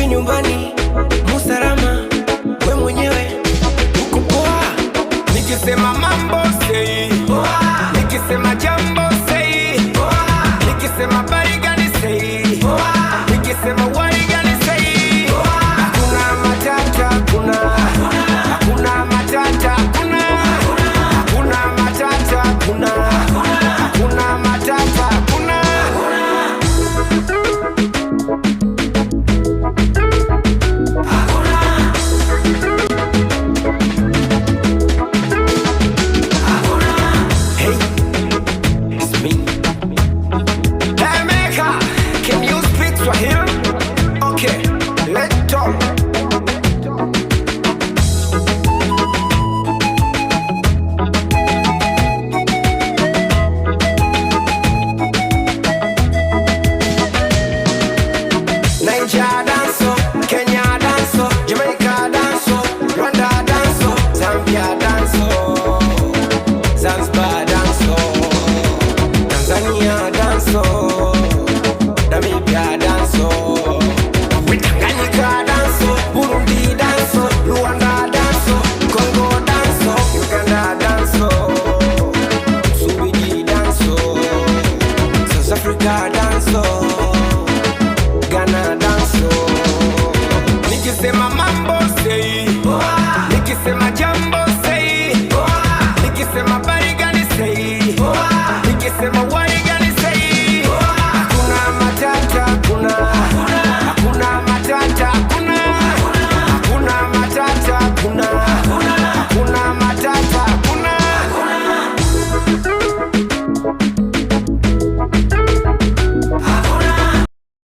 nyumbani, Musarama, we mwenyewe uko poa. Nikisema mambo say poa, nikisema jambo say poa, nikisema bari gani say poa, nikisema wari gani say poa. Hakuna matata, hakuna matata, hakuna matata, hakuna matata, hakuna. Nigeria danso, Kenya danso, Jamaica danso, Rwanda danso, Zambia danso, Zanzibar danso, Tanzania danso, Namibia danso, Tanganyika danso, Burundi danso, Rwanda danso, Congo danso, Uganda danso, Msumbiji danso, South Africa danso, Ghana danso. Nikisema mambo say poa, nikisema jambo say poa, nikisema bari gani say poa, nikisema